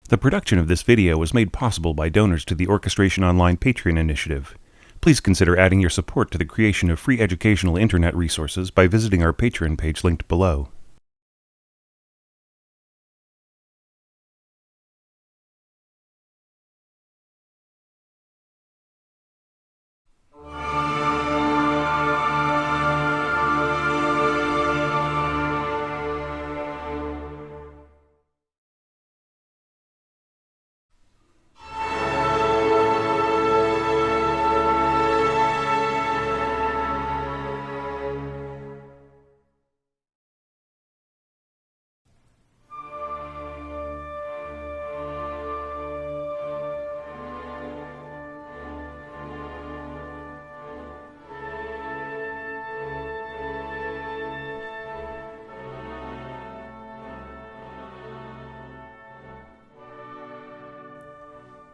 The production of this video was made possible by donors to the Orchestration Online Patreon initiative. Please consider adding your support to the creation of free educational internet resources by visiting our Patreon page linked below.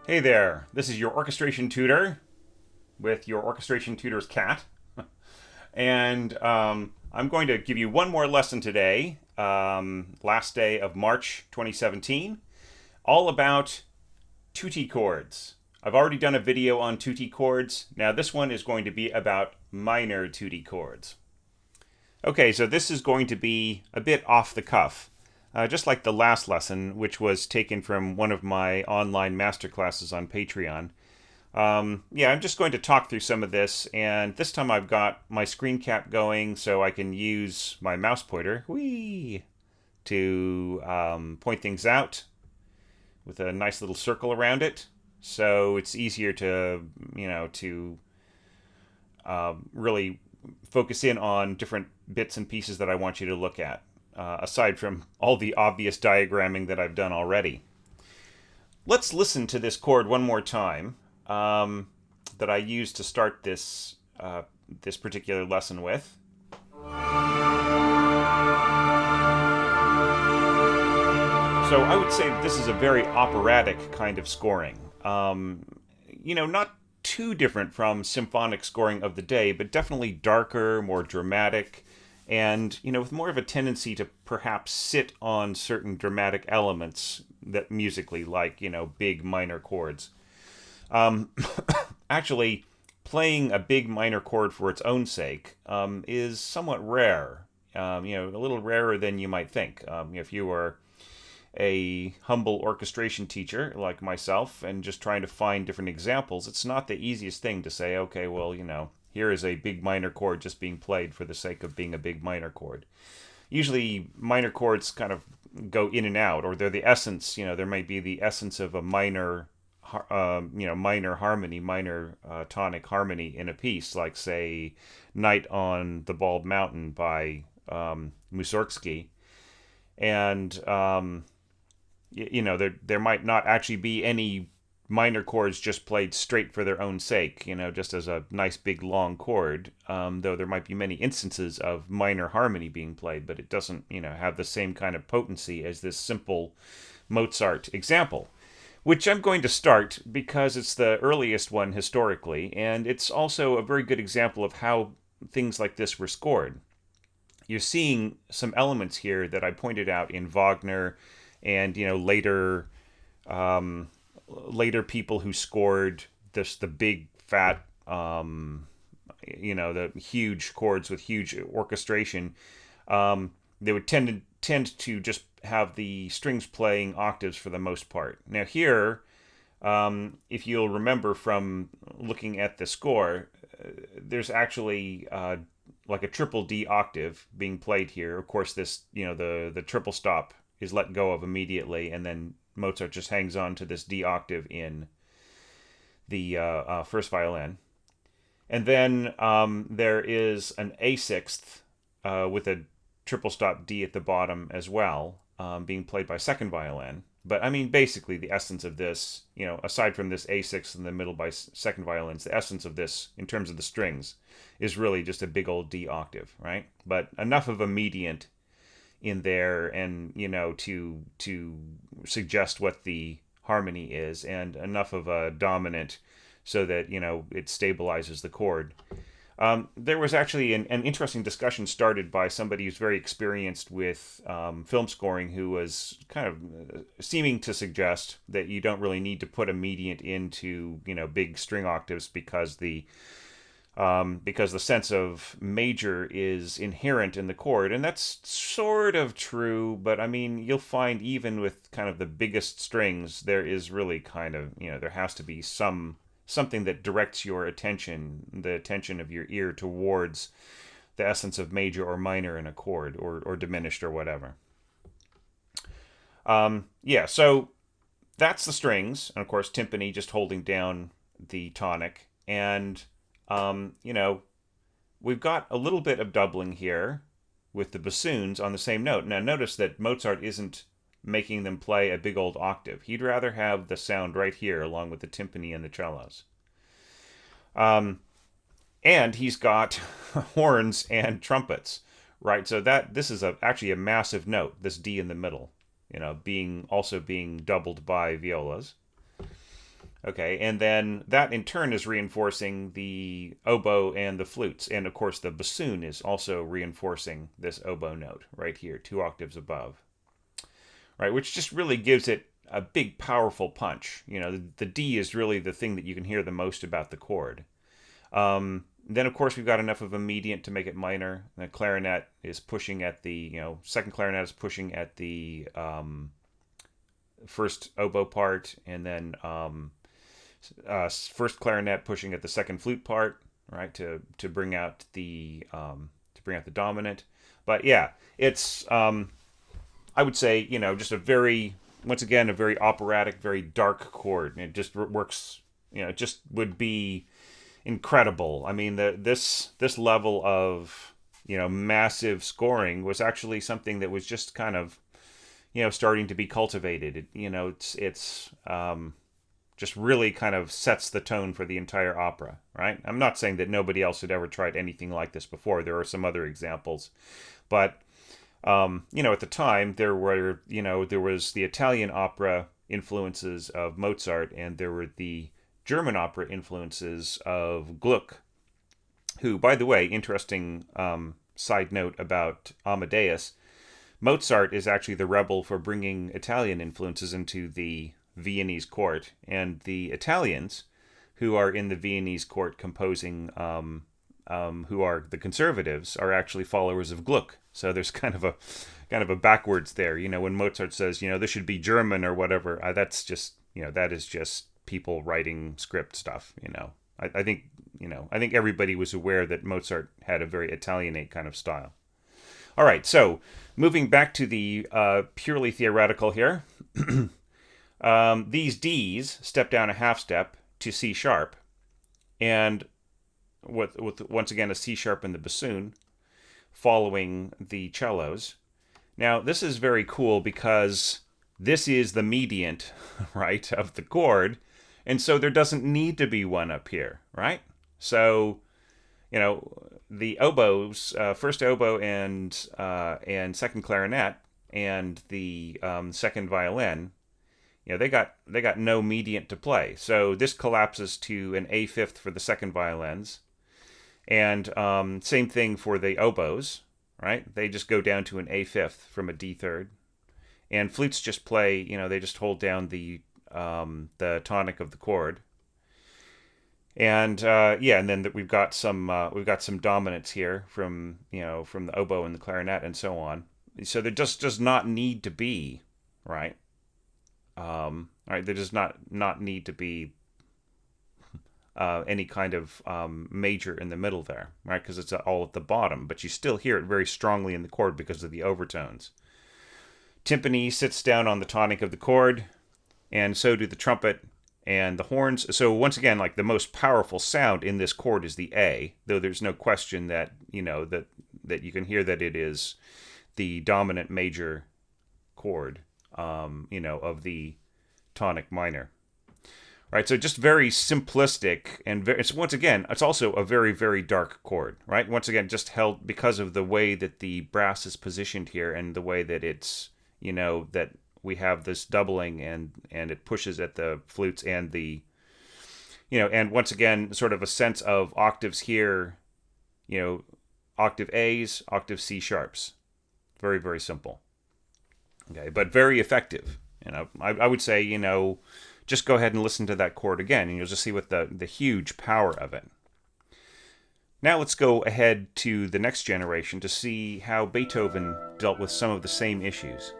Hey there, this is your orchestration tutor with your orchestration tutor's cat. And I'm going to give you one more lesson today, last day of March 2017, all about tutti chords. I've already done a video on tutti chords. Now this one is going to be about minor tutti chords. Okay, so this is going to be a bit off the cuff. Just like the last lesson, which was taken from one of my online masterclasses on Patreon. Yeah, I'm just going to talk through some of this, and this time I've got my screen cap going so I can use my mouse pointer to point things out with a nice little circle around it. So it's easier to, really focus in on different bits and pieces that I want you to look at. Aside from all the obvious diagramming that I've done already. Let's listen to this chord one more time that I used to start this this particular lesson with. So I would say that this is a very operatic kind of scoring. Not too different from symphonic scoring of the day, but definitely darker, more dramatic, and with more of a tendency to perhaps sit on certain dramatic elements that musically, like big minor chords. Actually, playing a big minor chord for its own sake is somewhat rare. A little rarer than you might think. If you were a humble orchestration teacher like myself and just trying to find different examples, it's not the easiest thing to say, okay, well, here is a big minor chord just being played for the sake of being a big minor chord. Usually minor chords kind of go in and out, or they're the essence, there might be the essence of a minor, minor harmony, minor tonic harmony in a piece, like say Night on the Bald Mountain by Mussorgsky. And, there might not actually be any minor chords just played straight for their own sake, just as a nice big long chord, though there might be many instances of minor harmony being played, but it doesn't, have the same kind of potency as this simple Mozart example, which I'm going to start because it's the earliest one historically, and it's also a very good example of how things like this were scored. You're seeing some elements here that I pointed out in Wagner and, later people who scored the big fat the huge chords with huge orchestration. They would tend to just have the strings playing octaves for the most part. Now here, if you'll remember from looking at the score, there's actually like a triple D octave being played here. Of course, this the triple stop is let go of immediately, and then Mozart just hangs on to this D octave in the first violin. And then there is an A6th with a triple stop D at the bottom as well, being played by second violin. But I mean, basically the essence of this, aside from this A6th in the middle by second violins, the essence of this, in terms of the strings, is really just a big old D octave, right? But enough of a mediant in there, and to suggest what the harmony is, and enough of a dominant so that it stabilizes the chord. There was actually an interesting discussion started by somebody who's very experienced with film scoring, who was kind of seeming to suggest that you don't really need to put a mediant into big string octaves because the sense of major is inherent in the chord, and that's sort of true. But I mean, you'll find even with kind of the biggest strings, there is really kind of there has to be something that directs your attention, the attention of your ear towards the essence of major or minor in a chord, or diminished or whatever. Yeah, so that's the strings, and of course timpani just holding down the tonic, and we've got a little bit of doubling here with the bassoons on the same note. Now notice that Mozart isn't making them play a big old octave. He'd rather have the sound right here along with the timpani and the cellos. And he's got horns and trumpets, right? So this is actually a massive note, this D in the middle, being doubled by violas. Okay, and then that in turn is reinforcing the oboe and the flutes. And of course, the bassoon is also reinforcing this oboe note right here, 2 octaves above. Right, which just really gives it a big, powerful punch. The D is really the thing that you can hear the most about the chord. Then, of course, we've got enough of a mediant to make it minor. The clarinet is pushing at the, second clarinet is pushing at the first oboe part, and then first clarinet pushing at the second flute part, right, to bring out the dominant. But yeah, it's I would say just a very operatic, very dark chord, and it just works. It just would be incredible. I mean, this level of massive scoring was actually something that was just kind of starting to be cultivated. It's just really kind of sets the tone for the entire opera, right? I'm not saying that nobody else had ever tried anything like this before. There are some other examples, but at the time there was the Italian opera influences of Mozart, and there were the German opera influences of Gluck, who, by the way, interesting side note about Amadeus, Mozart is actually the rebel for bringing Italian influences into the Viennese court, and the Italians who are in the Viennese court composing, who are the conservatives, are actually followers of Gluck. So there's kind of a backwards there. When Mozart says, this should be German or whatever, that's just, that is just people writing script stuff. I think everybody was aware that Mozart had a very Italianate kind of style. All right, so moving back to the purely theoretical here. These Ds step down a half step to C sharp, and with once again a C sharp in the bassoon, following the cellos. Now this is very cool because this is the mediant, right, of the chord, and so there doesn't need to be one up here, right? So, the oboes, first oboe and second clarinet, and the second violin, they got no mediant to play. So this collapses to an A fifth for the second violins, and same thing for the oboes, right? They just go down to an A fifth from a D third, and flutes just play. They just hold down the tonic of the chord, and and then we've got some dominants here from the oboe and the clarinet and so on. So there just does not need to be, right. Right, there does not need to be any kind of major in the middle there, right? Because it's all at the bottom, but you still hear it very strongly in the chord because of the overtones. Timpani sits down on the tonic of the chord, and so do the trumpet and the horns. So once again, like, the most powerful sound in this chord is the A, though there's no question that that you can hear that it is the dominant major chord. Of the tonic minor, right? So just very simplistic, and it's also a very, very dark chord, right? Once again, just held because of the way that the brass is positioned here, and the way that it's, that we have this doubling, and it pushes at the flutes and the, and once again, sort of a sense of octaves here, octave A's, octave C sharps. Very, very simple. Okay, but very effective. I would say, just go ahead and listen to that chord again, and you'll just see what the huge power of it. Now let's go ahead to the next generation to see how Beethoven dealt with some of the same issues.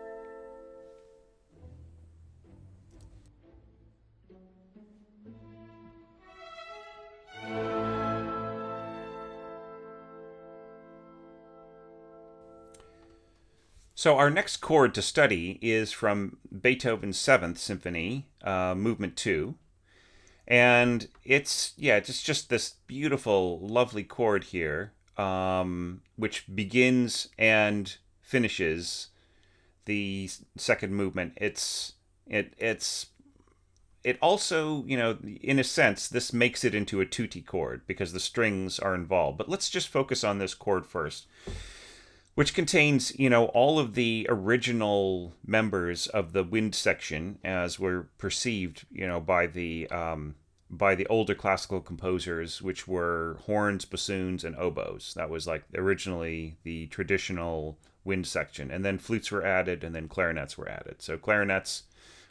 So our next chord to study is from Beethoven's 7th Symphony, Movement 2. And it's just this beautiful, lovely chord here, which begins and finishes the second movement. It also, in a sense, this makes it into a tutti chord because the strings are involved. But let's just focus on this chord first, which contains, all of the original members of the wind section as were perceived, by the older classical composers, which were horns, bassoons, and oboes. That was like originally the traditional wind section. And then flutes were added, and then clarinets were added. So clarinets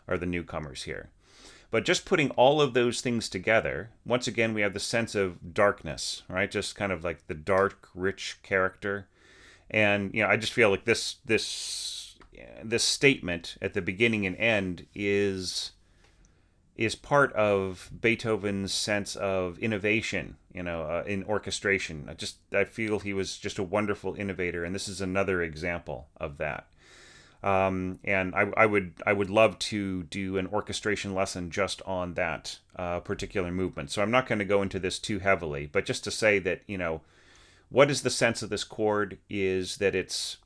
are the newcomers here. But just putting all of those things together, once again, we have the sense of darkness, right? Just kind of like the dark, rich character. And I just feel like this statement at the beginning and end is part of Beethoven's sense of innovation, in orchestration. I feel he was just a wonderful innovator, and this is another example of that. And I would love to do an orchestration lesson just on that particular movement. So I'm not going to go into this too heavily, but just to say that what is the sense of this chord is that it's,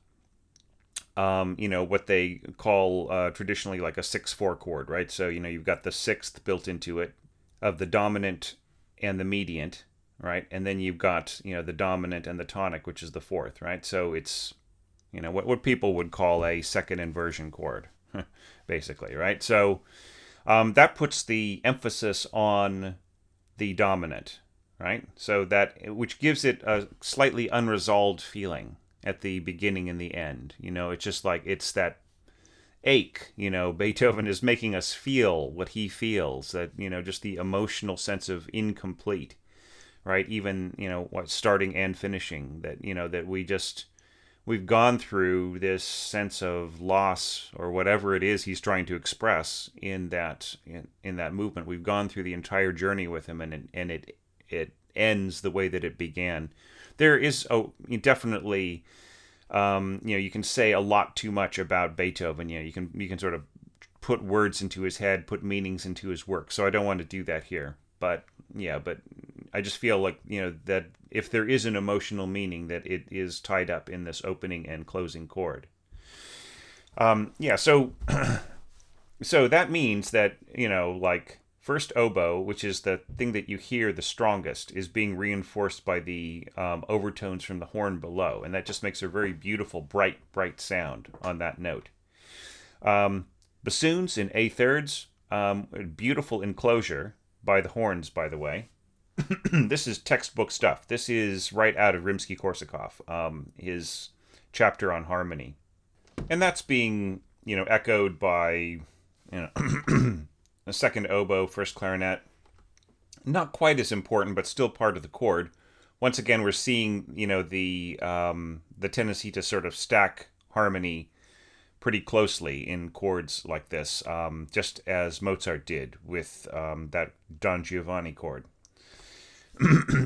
what they call traditionally like a 6/4 chord, right? So, you've got the sixth built into it of the dominant and the mediant, right? And then you've got, the dominant and the tonic, which is the fourth, right? So it's, what people would call a second inversion chord, basically, right? So that puts the emphasis on the dominant, right? So which gives it a slightly unresolved feeling at the beginning and the end. It's just like, it's that ache, Beethoven is making us feel what he feels, that, just the emotional sense of incomplete, right? Even, starting and finishing, that, that we've gone through this sense of loss or whatever it is he's trying to express in that movement. We've gone through the entire journey with him, and it ends the way that it began. There is definitely, you can say a lot too much about Beethoven. You can sort of put words into his head, put meanings into his work. So I don't want to do that here. But I just feel like, that if there is an emotional meaning, that it is tied up in this opening and closing chord. So that means that, like, first oboe, which is the thing that you hear the strongest, is being reinforced by the overtones from the horn below. And that just makes a very beautiful, bright sound on that note. Bassoons in A thirds, beautiful enclosure by the horns, by the way. This is textbook stuff. This is right out of Rimsky-Korsakov, his chapter on harmony. And that's being, echoed by, a second oboe, first clarinet. Not quite as important, but still part of the chord. Once again, we're seeing, the tendency to sort of stack harmony pretty closely in chords like this, just as Mozart did with that Don Giovanni chord.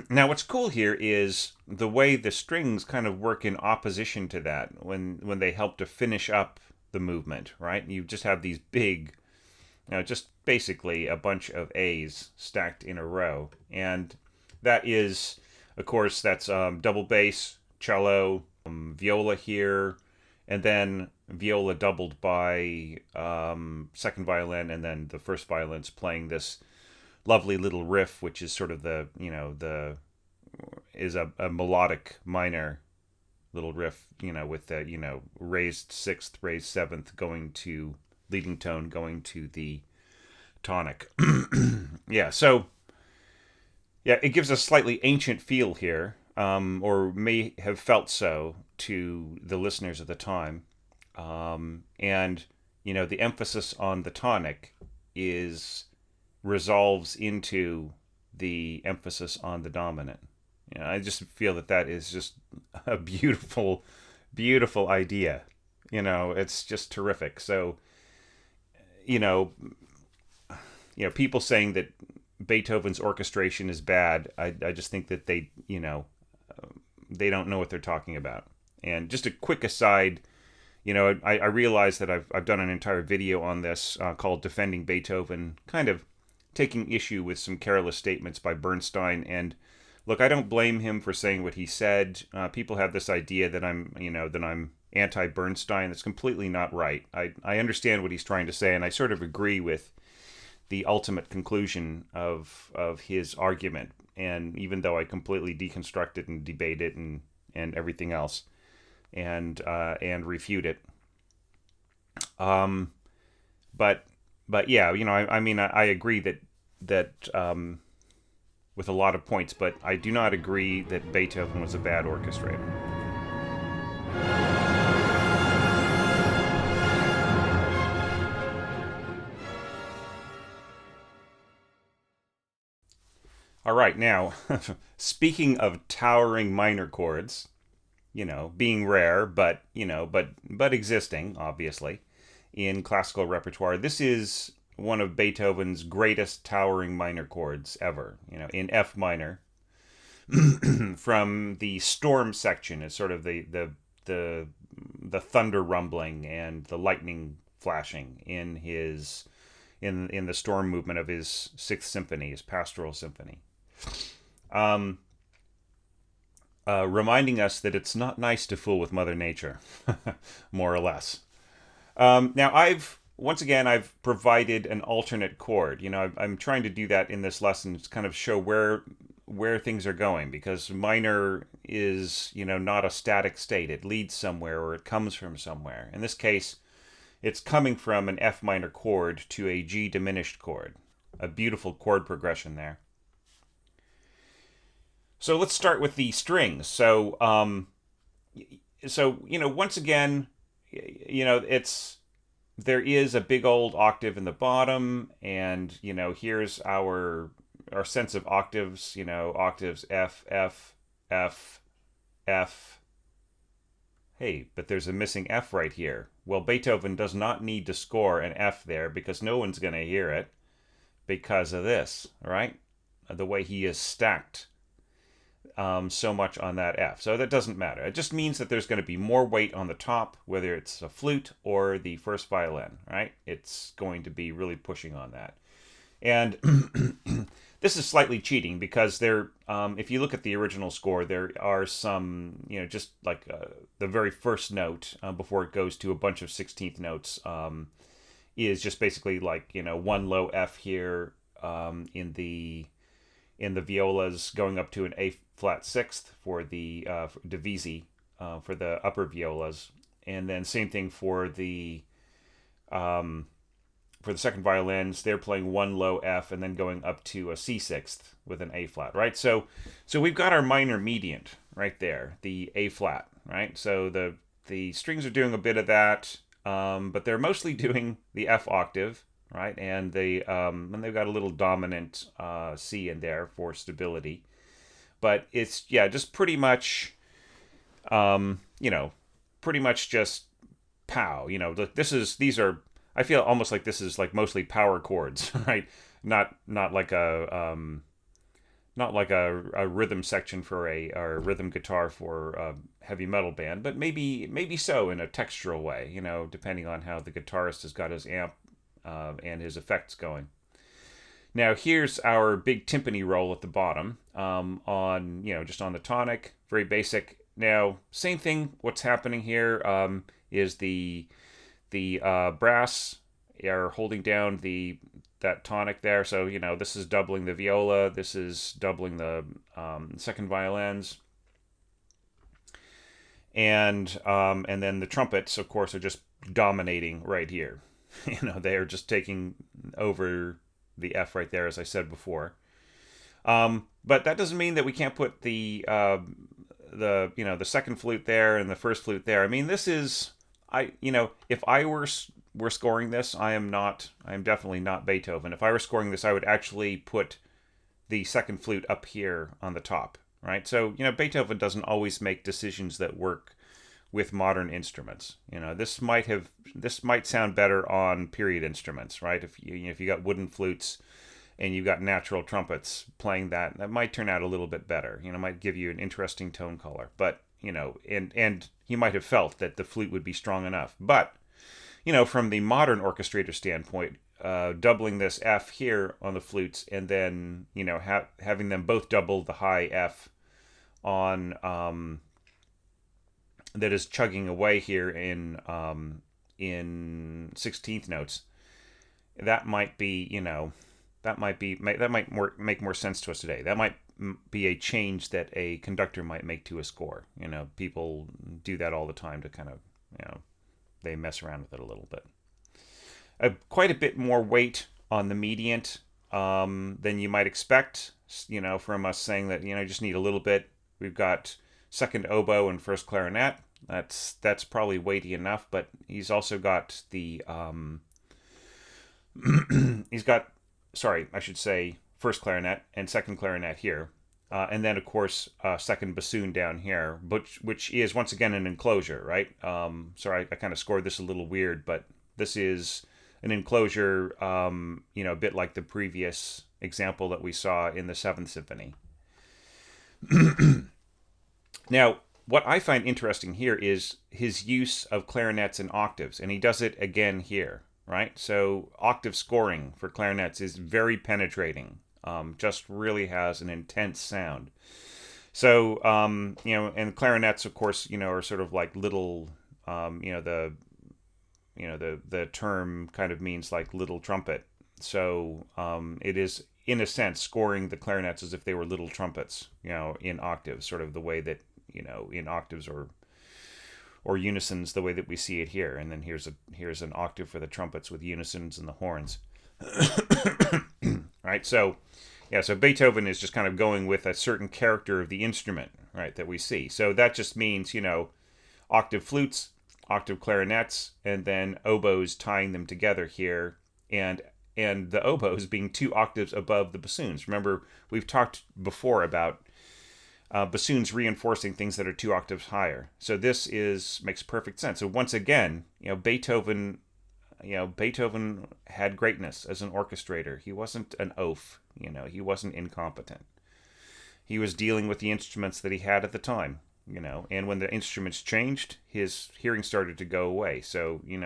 Now, what's cool here is the way the strings kind of work in opposition to that when they help to finish up the movement, right? You just have these big, just basically a bunch of A's stacked in a row. And that is, of course, that's double bass, cello, viola here, and then viola doubled by second violin, and then the first violin's playing this lovely little riff, which is sort of a melodic minor little riff, with the, raised sixth, raised seventh going to leading tone, going to the tonic. So it gives a slightly ancient feel here, or may have felt so to the listeners at the time. And the emphasis on the tonic is resolves into the emphasis on the dominant. I just feel that is just a beautiful, beautiful idea. It's just terrific. So, you know, people saying that Beethoven's orchestration is bad, I just think that they don't know what they're talking about. And just a quick aside, I realize that I've done an entire video on this called Defending Beethoven, kind of taking issue with some careless statements by Bernstein. And look, I don't blame him for saying what he said. People have this idea that I'm anti-Bernstein. That's completely not right. I understand what he's trying to say, and I sort of agree with the ultimate conclusion of his argument. And even though I completely deconstruct it and debate it and everything else, and refute it, but yeah, I agree that with a lot of points, but I do not agree that Beethoven was a bad orchestrator. All right, now, speaking of towering minor chords, being rare, but existing, obviously, in classical repertoire, this is one of Beethoven's greatest towering minor chords ever, in F minor. From the storm section, is sort of the thunder rumbling and the lightning flashing in the storm movement of his Sixth Symphony, his Pastoral Symphony. Reminding us that it's not nice to fool with Mother Nature, more or less. Now, I've provided an alternate chord. I'm trying to do that in this lesson to kind of show where things are going, because minor is, not a static state. It leads somewhere, or it comes from somewhere. In this case, it's coming from an F minor chord to a G diminished chord. A beautiful chord progression there. So let's start with the strings. So, once again, there is a big old octave in the bottom, and here's our sense of octaves. Octaves F, F, F, F. Hey, but there's a missing F right here. Well, Beethoven does not need to score an F there, because no one's going to hear it because of this, right? The way he is stacked so much on that F. So that doesn't matter. It just means that there's going to be more weight on the top, whether it's a flute or the first violin, right? It's going to be really pushing on that. And this is slightly cheating, because if you look at the original score, there are some, just like the very first note before it goes to a bunch of 16th notes is just basically like, one low F here in the violas, going up to an A flat sixth for the divisi for the upper violas, and then same thing for the second violins. They're playing one low F and then going up to a C sixth with an A flat, right? So we've got our minor mediant right there, the A flat, right? So the strings are doing a bit of that, but they're mostly doing the F octave, right? And they've got a little dominant C in there for stability. But it's, just pretty much, pretty much just pow. These are, I feel almost like this is like mostly power chords, right? Not like a rhythm section or a rhythm guitar for a heavy metal band, but maybe so in a textural way, depending on how the guitarist has got his amp and his effects going. Now here's our big timpani roll at the bottom on just on the tonic, very basic. Now same thing. What's happening here is the brass are holding down that tonic there. So this is doubling the viola. This is doubling the second violins. And then the trumpets, of course, are just dominating right here. They are just taking over the F right there, as I said before. But that doesn't mean that we can't put the second flute there and the first flute there. I mean, this is if I were scoring this, I am definitely not Beethoven. If I were scoring this, I would actually put the second flute up here on the top, right? So, Beethoven doesn't always make decisions that work with modern instruments. This might sound better on period instruments, right? If you got wooden flutes and you've got natural trumpets playing that might turn out a little bit better. Might give you an interesting tone color. But, and he might have felt that the flute would be strong enough. But, from the modern orchestrator standpoint, doubling this F here on the flutes and then, having them both double the high F on that is chugging away here in 16th notes, that might make more sense to us today. That might be a change that a conductor might make to a score. People do that all the time to kind of, they mess around with it a little bit. Quite a bit more weight on the mediant than you might expect, from us saying that, just need a little bit. We've got second oboe and first clarinet. That's probably weighty enough, but he's also got the I should say first clarinet and second clarinet here. And then, of course, second bassoon down here, which is, once again, an enclosure, right? Sorry, I kind of scored this a little weird, but this is an enclosure, a bit like the previous example that we saw in the 7th Symphony. Now, what I find interesting here is his use of clarinets and octaves, and he does it again here, right? So octave scoring for clarinets is very penetrating, just really has an intense sound. So, and clarinets, of course, are sort of like little, the term kind of means like little trumpet. So it is, in a sense, scoring the clarinets as if they were little trumpets, in octaves, sort of the way that, in octaves or unisons, the way that we see it here. And then here's an octave for the trumpets with unisons and the horns. Right? So, so Beethoven is just kind of going with a certain character of the instrument, right, that we see. So that just means, octave flutes, octave clarinets, and then oboes tying them together here, and the oboes being 2 octaves above the bassoons. Remember, we've talked before about bassoons reinforcing things that are 2 octaves higher. So this makes perfect sense. So once again, Beethoven had greatness as an orchestrator. He wasn't an oaf. He wasn't incompetent. He was dealing with the instruments that he had at the time. And when the instruments changed, his hearing started to go away. So, you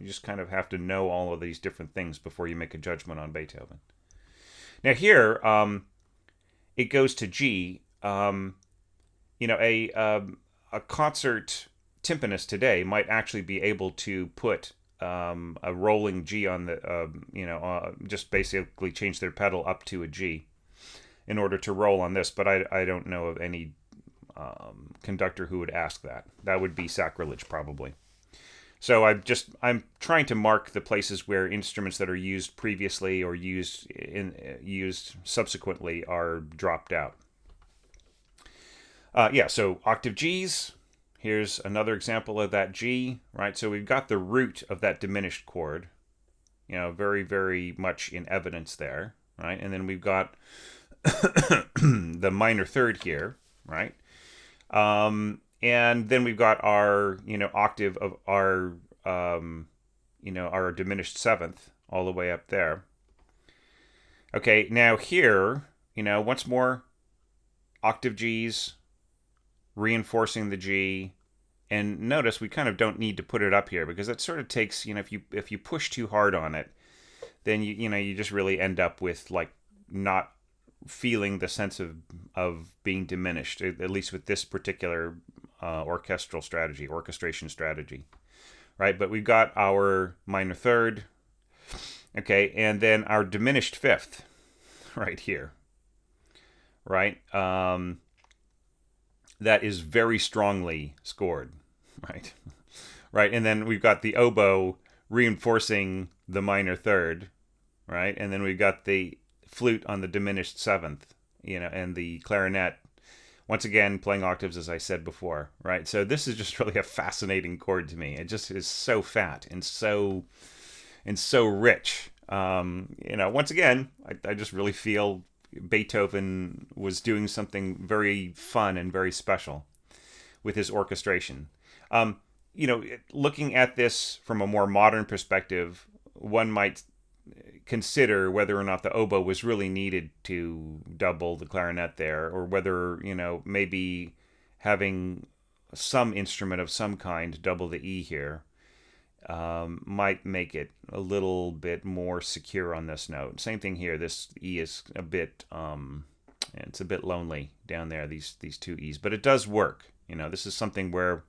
just kind of have to know all of these different things before you make a judgment on Beethoven. Now here, it goes to G. A concert timpanist today might actually be able to put a rolling G on the, just basically change their pedal up to a G in order to roll on this. But I don't know of any conductor who would ask that. That would be sacrilege, probably. So I'm trying to mark the places where instruments that are used previously or used subsequently are dropped out. So octave Gs. Here's another example of that G, right? So we've got the root of that diminished chord, very, very much in evidence there, right? And then we've got the minor third here, right? And then we've got our, octave of our, our diminished 7th all the way up there. Okay, now here, once more, octave Gs, reinforcing the G, and notice we kind of don't need to put it up here because it sort of takes, if you push too hard on it, then you just really end up with like not feeling the sense of being diminished, at least with this particular orchestration strategy, right? But we've got our minor third, okay, and then our diminished 5th right here, right? That is very strongly scored, right? Right, and then we've got the oboe reinforcing the minor third, right? And then we've got the flute on the diminished seventh, and the clarinet, once again, playing octaves, as I said before, right? So this is just really a fascinating chord to me. It just is so fat and so rich. Once again, I just really feel Beethoven was doing something very fun and very special with his orchestration. Looking at this from a more modern perspective, one might consider whether or not the oboe was really needed to double the clarinet there, or whether, maybe having some instrument of some kind double the E here might make it a little bit more secure on this note. Same thing here. This E is a bit, it's a bit lonely down there, these two E's, but it does work. This is something where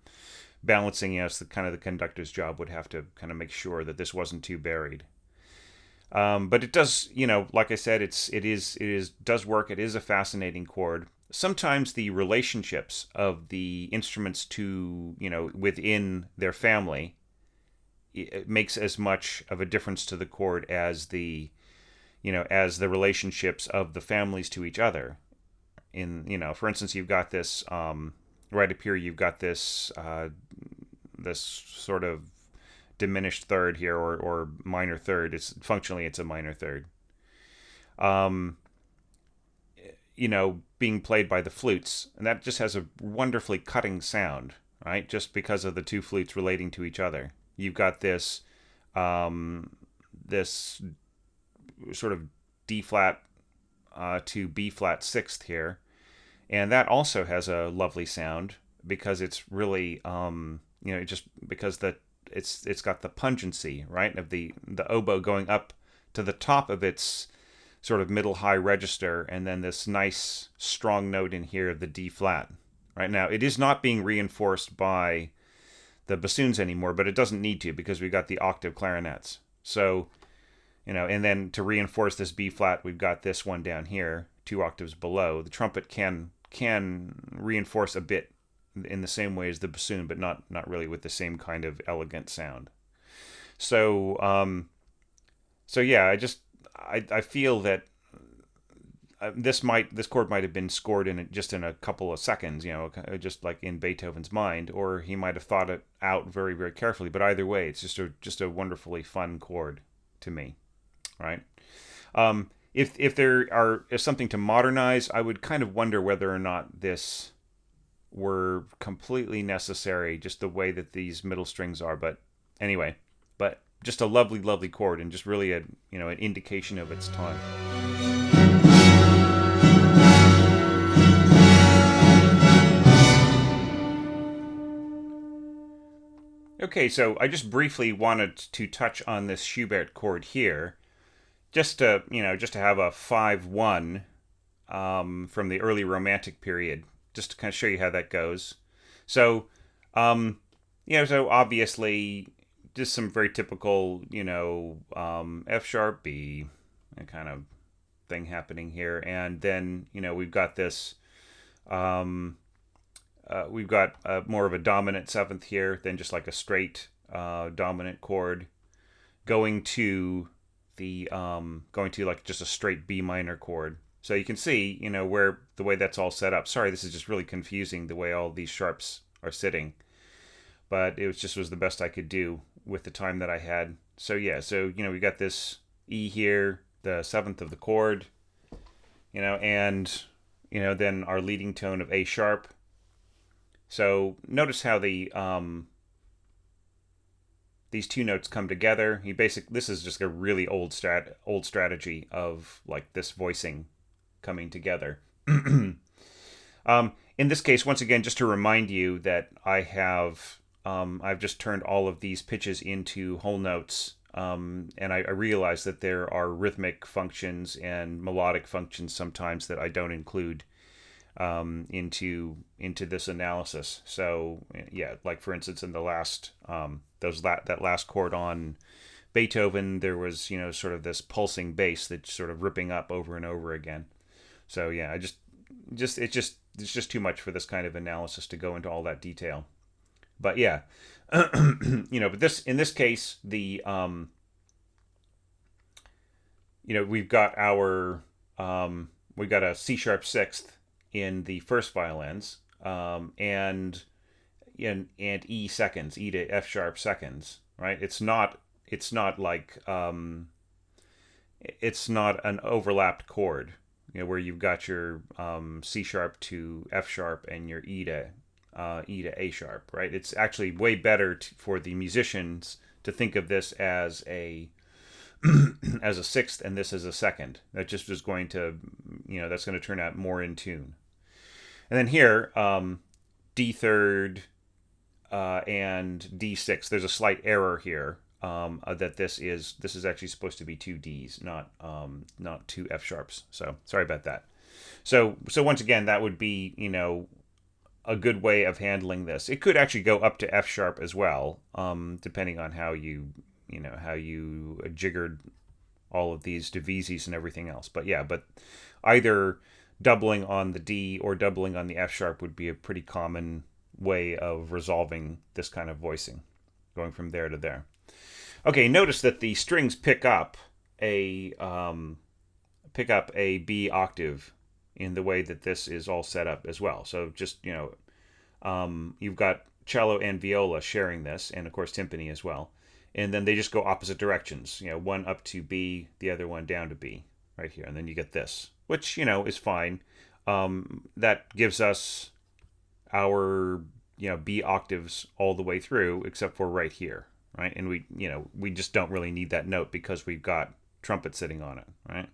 balancing, the kind of the conductor's job would have to kind of make sure that this wasn't too buried. But it does, like I said, it does work. It is a fascinating chord. Sometimes the relationships of the instruments to, within their family, it makes as much of a difference to the chord as the relationships of the families to each other. For instance, you've got this, right up here, you've got this, this sort of diminished third here, or minor third. It's a minor third. Being played by the flutes, and that just has a wonderfully cutting sound, right? Just because of the two flutes relating to each other. You've got this, this sort of D flat to B flat sixth here, and that also has a lovely sound because it's really, just because it's got the pungency, right, of the oboe going up to the top of its sort of middle high register, and then this nice strong note in here of the D flat. Right now, it is not being reinforced by the bassoons anymore, but it doesn't need to because we've got the octave clarinets. So, and then to reinforce this B flat, we've got this one down here, 2 octaves below. The trumpet can reinforce a bit in the same way as the bassoon, but not really with the same kind of elegant sound. So, yeah, I feel that this chord might have been scored in a couple of seconds, just like in Beethoven's mind, or he might have thought it out very, very carefully. But either way, it's just a wonderfully fun chord to me, right? If there is something to modernize, I would kind of wonder whether or not this were completely necessary, just the way that these middle strings are. But anyway, just a lovely, lovely chord, and just really an indication of its time. Okay, so I just briefly wanted to touch on this Schubert chord here, just to have a 5-1 from the early Romantic period, just to kind of show you how that goes. So, so obviously, just some very typical, F sharp, B, kind of thing happening here, and then we've got this. We've got more of a dominant seventh here than just like a straight dominant chord, going to like just a straight B minor chord. So you can see, where the way that's all set up. Sorry, this is just really confusing the way all these sharps are sitting, but it was the best I could do with the time that I had. So yeah, we got this E here, the seventh of the chord, and then our leading tone of A sharp. So notice how these two notes come together. This is just a really old strategy of like this voicing coming together. In this case, once again, just to remind you that I've just turned all of these pitches into whole notes, and I realize that there are rhythmic functions and melodic functions sometimes that I don't include into this analysis. So yeah, like for instance, in the last that last chord on Beethoven, there was sort of this pulsing bass that's sort of ripping up over and over again. So yeah, it's just too much for this kind of analysis to go into all that detail. But yeah, but in this case, the we've got our we got a C sharp sixth in the first violins, and E seconds, E to F sharp seconds, right? It's not like it's not an overlapped chord, where you've got your C sharp to F sharp and your E to A sharp, right? It's actually way better for the musicians to think of this as a as a sixth and this as a second. That just is going to, that's going to turn out more in tune. And then here, D third and D sixth. There's a slight error here. That this is actually supposed to be two Ds, not two F sharps. So sorry about that. So once again, that would be a good way of handling this. It could actually go up to F sharp as well, depending on how you jiggered all of these divises and everything else. But yeah, but either doubling on the D or doubling on the F sharp would be a pretty common way of resolving this kind of voicing, going from there to there. Okay, notice that the strings pick up a B octave in the way that this is all set up as well. So just you've got cello and viola sharing this, and of course timpani as well. And then they just go opposite directions. One up to B, the other one down to B, right here, and then you get this, which is fine. That gives us our B octaves all the way through, except for right here, right? And we just don't really need that note because we've got trumpet sitting on it, right?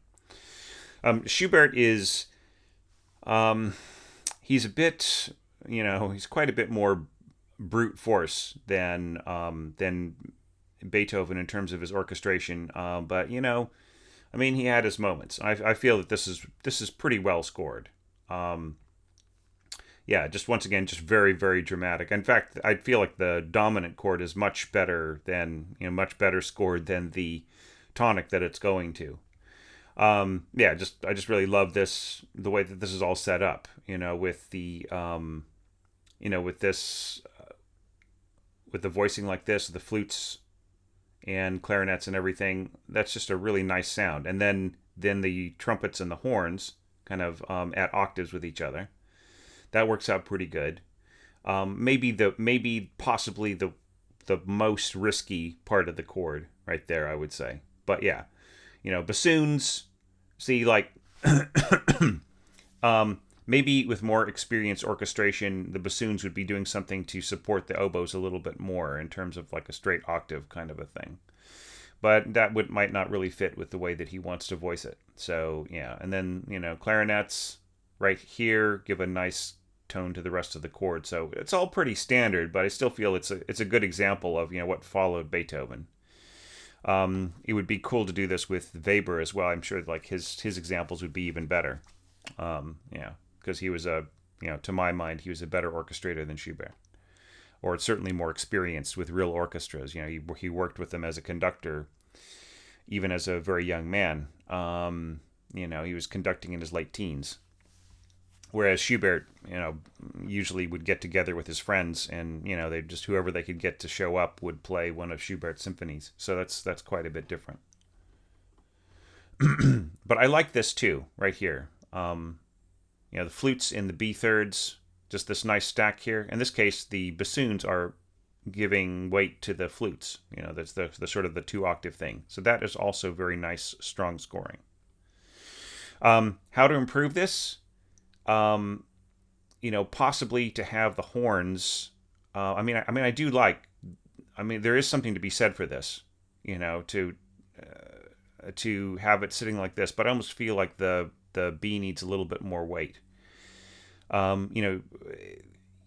Schubert is he's a bit he's quite a bit more brute force than Beethoven in terms of his orchestration, but he had his moments. I feel that this is pretty well scored. Yeah, just once again, just very, very dramatic. In fact, I feel like the dominant chord is much better scored than the tonic that it's going to. I just really love the way that this is all set up. With the with the voicing like this, the flutes and clarinets and everything. That's just a really nice sound. And then the trumpets and the horns kind of at octaves with each other. That works out pretty good. Possibly the most risky part of the chord right there, I would say. But yeah, bassoons. See, like maybe with more experienced orchestration, the bassoons would be doing something to support the oboes a little bit more in terms of like a straight octave kind of a thing. But that might not really fit with the way that he wants to voice it. So yeah, and then clarinets right here give a nice tone to the rest of the chord. So it's all pretty standard, but I still feel it's a good example of what followed Beethoven. It would be cool to do this with Weber as well. I'm sure like his examples would be even better. Because he was to my mind, he was a better orchestrator than Schubert, or certainly more experienced with real orchestras. He worked with them as a conductor, even as a very young man. He was conducting in his late teens. Whereas Schubert, usually would get together with his friends, and they just whoever they could get to show up would play one of Schubert's symphonies. So that's quite a bit different. But I like this too, right here. The flutes in the B thirds, just this nice stack here. In this case, the bassoons are giving weight to the flutes. That's the sort of the 2-octave thing. So that is also very nice, strong scoring. How to improve this? Possibly to have the horns. I do like. There is something to be said for this. To have it sitting like this, but I almost feel like the B needs a little bit more weight.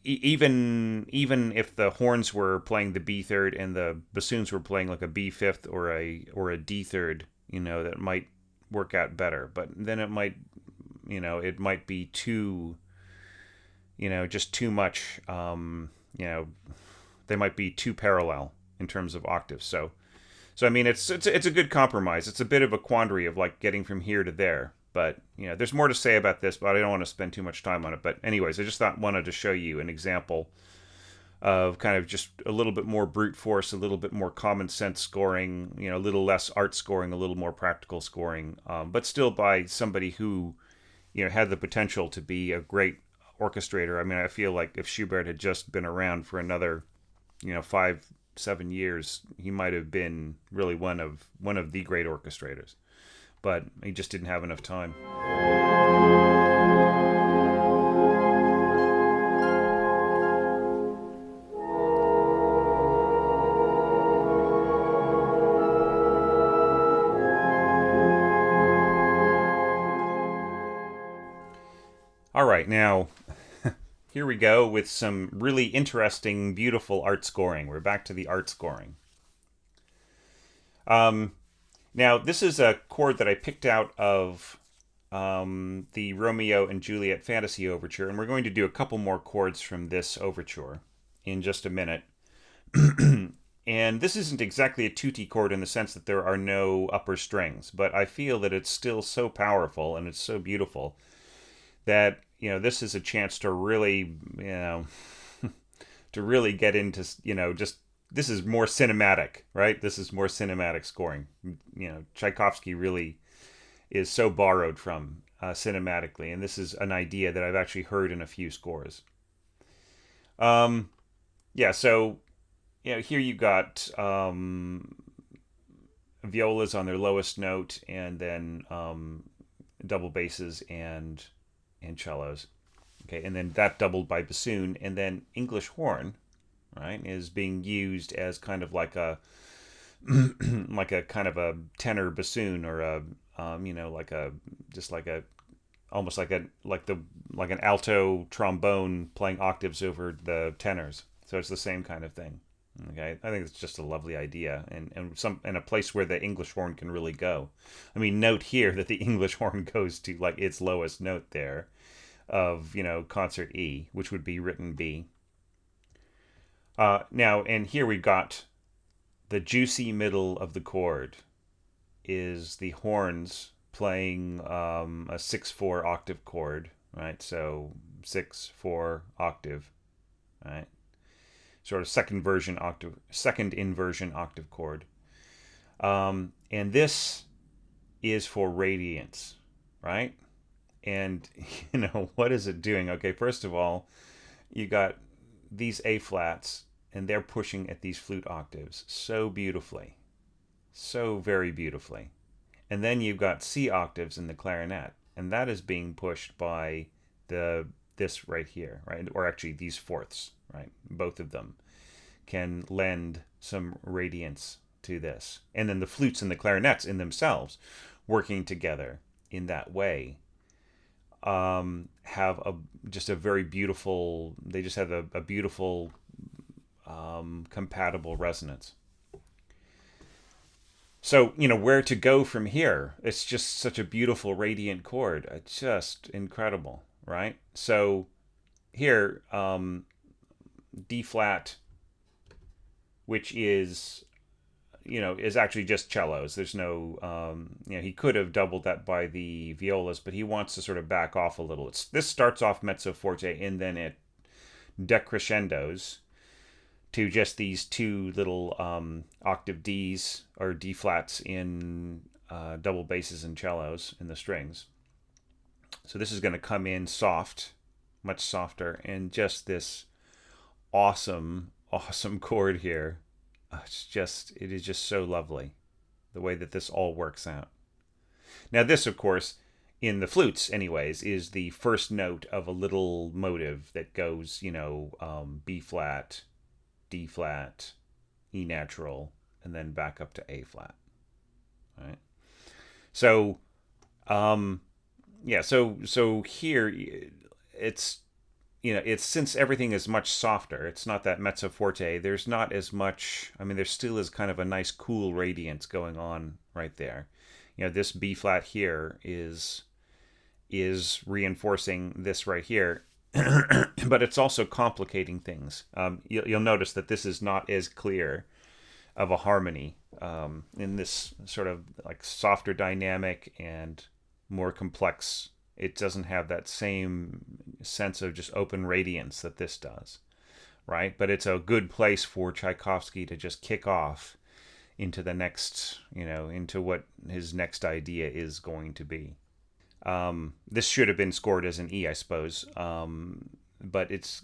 Even if the horns were playing the B third and the bassoons were playing like a B fifth or a D third, that might work out better. But then it might be too, just too much. They might be too parallel in terms of octaves. So it's a good compromise. It's a bit of a quandary of like getting from here to there. But there's more to say about this, but I don't want to spend too much time on it. But anyways, I just wanted to show you an example of kind of just a little bit more brute force, a little bit more common sense scoring, a little less art scoring, a little more practical scoring, but still by somebody who, had the potential to be a great orchestrator. I mean, I feel like if Schubert had just been around for another, 5-7 years, he might have been really one of the great orchestrators. But he just didn't have enough time. All right, now here we go with some really interesting, beautiful art scoring. We're back to the art scoring. Now, this is a chord that I picked out of the Romeo and Juliet Fantasy Overture, and we're going to do a couple more chords from this overture in just a minute. And this isn't exactly a tutti chord in the sense that there are no upper strings, but I feel that it's still so powerful and it's so beautiful that, this is a chance to really, to really get into, just this is more cinematic, right? This is more cinematic scoring. Tchaikovsky really is so borrowed from cinematically, and this is an idea that I've actually heard in a few scores. So here you got violas on their lowest note, and then double basses and cellos. Okay, and then that doubled by bassoon, and then English horn, right, is being used as kind of like a like a kind of a tenor bassoon, or a like an alto trombone playing octaves over the tenors. So it's the same kind of thing. Okay, I think it's just a lovely idea, and a place where the English horn can really go. I mean, note here that the English horn goes to like its lowest note there of concert E, which would be written B. Now, and here we've got the juicy middle of the chord is the horns playing a 6/4 octave chord, right? So 6/4 octave, right? Sort of second inversion octave chord. And this is for radiance, right? And what is it doing? Okay, first of all, you got these A flats, and they're pushing at these flute octaves so beautifully, so very beautifully. And then you've got C octaves in the clarinet, and that is being pushed by this right here, right? Or actually these fourths, right? Both of them can lend some radiance to this. And then the flutes and the clarinets in themselves working together in that way have just a very beautiful, they just have a beautiful compatible resonance. So, where to go from here? It's just such a beautiful, radiant chord. It's just incredible, right? So here, D flat, which is actually just cellos. There's no, he could have doubled that by the violas, but he wants to sort of back off a little. This starts off mezzo forte, and then it decrescendos to just these two little octave Ds or D flats in double basses and cellos in the strings. So this is going to come in soft, much softer, and just this awesome chord here. It is just so lovely, the way that this all works out. Now this, of course, in the flutes anyways, is the first note of a little motive that goes, B flat, D flat, E natural, and then back up to A flat. All right. So, so here it's, it's, since everything is much softer, it's not that mezzo forte, there's not as much, there still is kind of a nice cool radiance going on right there. This B flat here is reinforcing this right here, but it's also complicating things. You'll notice that this is not as clear of a harmony in this sort of like softer dynamic and more complex. It doesn't have that same sense of just open radiance that this does. right? But it's a good place for Tchaikovsky to just kick off into the next, into what his next idea is going to be. This should have been scored as an E, I suppose. But it's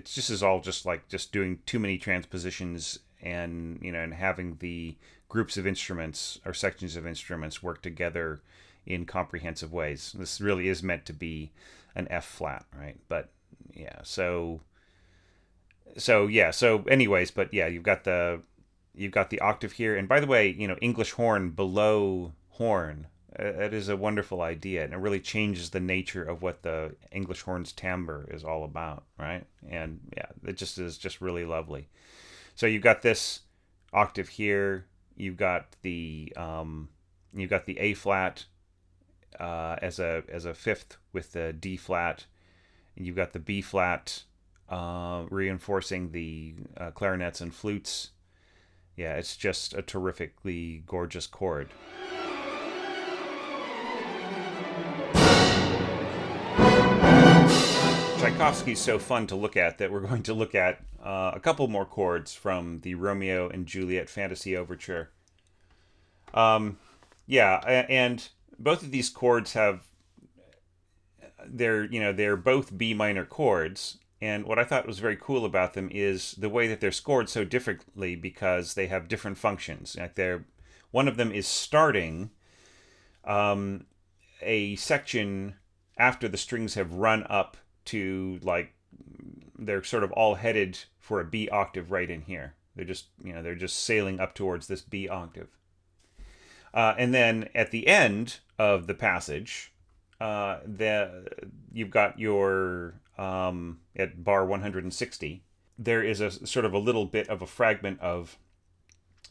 just is all just like just doing too many transpositions and and having the groups of instruments or sections of instruments work together in comprehensive ways. This really is meant to be an F flat, right? But yeah, so anyways, but yeah, you've got the octave here, and by the way, English horn below horn. That is a wonderful idea, and it really changes the nature of what the English horn's timbre is all about, right? And yeah, it just is just really lovely. So you've got this octave here. You've got the A flat as a fifth with the D flat, and you've got the B flat reinforcing the clarinets and flutes. Yeah, it's just a terrifically gorgeous chord. Tchaikovsky's so fun to look at that we're going to look at a couple more chords from the Romeo and Juliet Fantasy Overture. Yeah, and both of these chords they're both B minor chords, and what I thought was very cool about them is the way that they're scored so differently because they have different functions. Like one of them is starting a section after the strings have run up to, like, they're sort of all headed for a B octave right in here. They're just sailing up towards this B octave. And then at the end of the passage, you've got your at bar 160. There is a sort of a little bit of a fragment of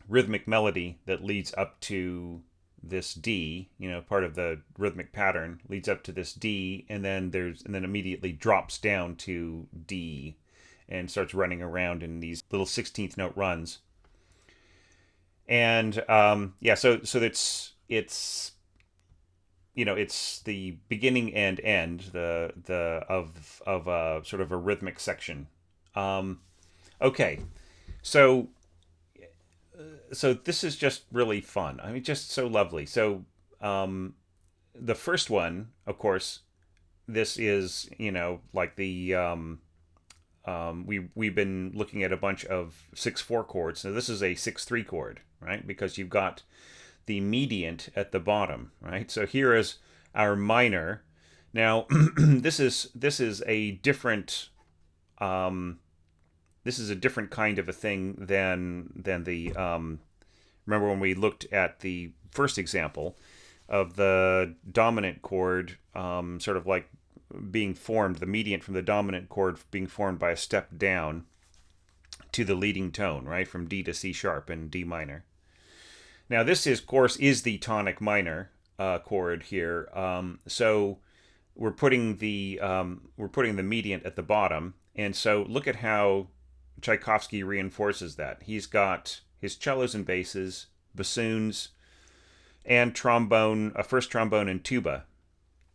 rhythmic melody that leads up to this D, part of the rhythmic pattern leads up to this D, and then immediately drops down to D and starts running around in these little 16th note runs. And so it's the beginning and end of a sort of a rhythmic section. Okay, so this is just really fun. I mean, just so lovely. So the first one, of course, this is like the we've been looking at a bunch of 6/4 chords. So this is a 6/3 chord, right? Because you've got the mediant at the bottom, right? So here is our minor. Now this is a different kind of a thing than the remember when we looked at the first example of the dominant chord sort of like being formed, the mediant from the dominant chord being formed by a step down to the leading tone, right, from D to C sharp and D minor. Now this is, of course, is the tonic minor chord here. So we're putting the mediant at the bottom, and so look at how Tchaikovsky reinforces that. He's got his cellos and basses, bassoons, and trombone, a first trombone and tuba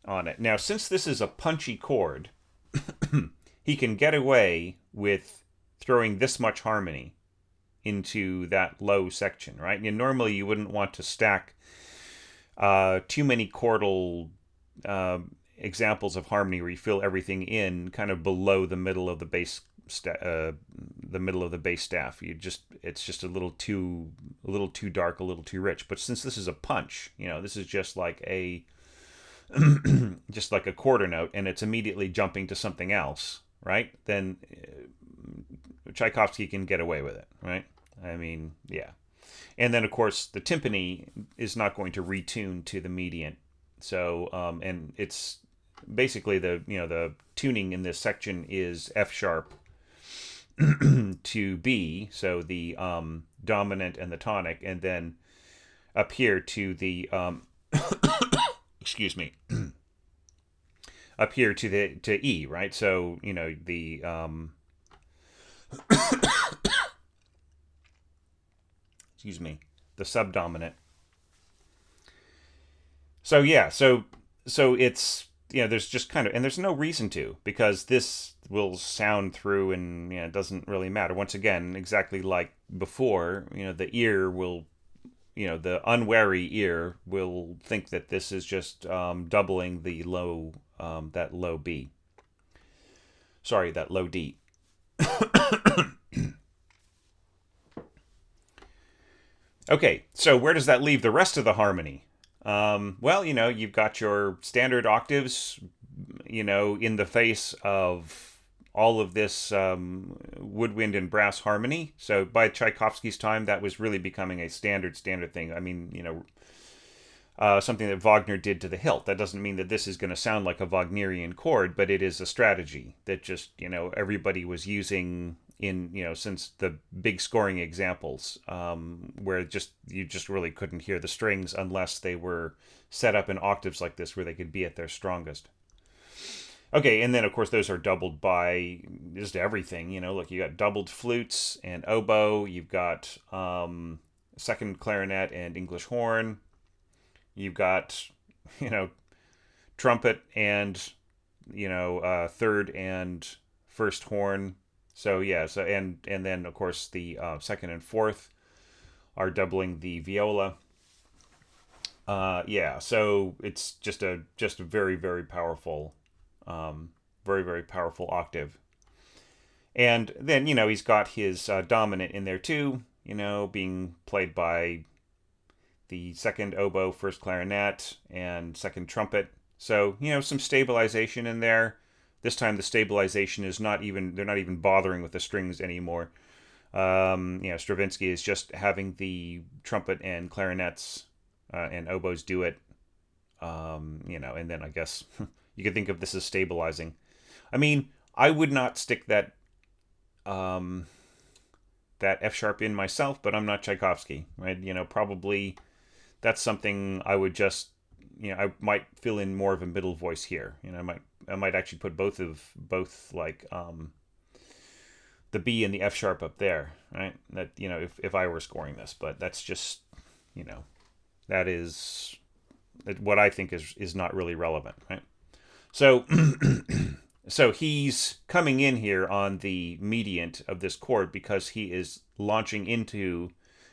on it. Now, since this is a punchy chord, he can get away with throwing this much harmony into that low section, right? And normally you wouldn't want to stack too many chordal examples of harmony where you fill everything in kind of below the middle of the bass staff. It's just a little too dark, a little too rich. But since this is a punch, this is just like a just like a quarter note, and it's immediately jumping to something else, right? Then Tchaikovsky can get away with it, right? I mean, yeah. And then, of course, the timpani is not going to retune to the mediant. So, and it's basically the tuning in this section is F sharp to B, so the dominant and the tonic, and then up here to the excuse me, up here to E, right? So the excuse me, the subdominant. So yeah, so it's there's just kind of, and there's no reason to, because this will sound through, and it doesn't really matter. Once again, exactly like before, the ear will, the unwary ear will think that this is just doubling the low, that low B. Sorry, that low D. Okay, so where does that leave the rest of the harmony? Well, you've got your standard octaves, in the face of all of this woodwind and brass harmony. So by Tchaikovsky's time, that was really becoming a standard thing. I mean, something that Wagner did to the hilt. That doesn't mean that this is going to sound like a Wagnerian chord, but it is a strategy that just, everybody was using in, since the big scoring examples, where you just really couldn't hear the strings unless they were set up in octaves like this where they could be at their strongest. Okay, and then of course those are doubled by just everything. Look, you got doubled flutes and oboe. You've got second clarinet and English horn. You've got, trumpet and, third and first horn. So yeah, and then of course the second and fourth are doubling the viola. So it's just a very, very powerful, very, very powerful octave. And then he's got his dominant in there too. Being played by the second oboe, first clarinet, and second trumpet. So, some stabilization in there. This time the stabilization is they're not even bothering with the strings anymore. Stravinsky is just having the trumpet and clarinets and oboes do it. And then I guess you could think of this as stabilizing. I mean, I would not stick that F sharp in myself, but I'm not Tchaikovsky, right? Probably that's something I would just, I might fill in more of a middle voice here. I might actually put both like the B and the F sharp up there, right? That if I were scoring this, but that's just that is what I think is not really relevant, right? So so he's coming in here on the mediant of this chord because he is launching into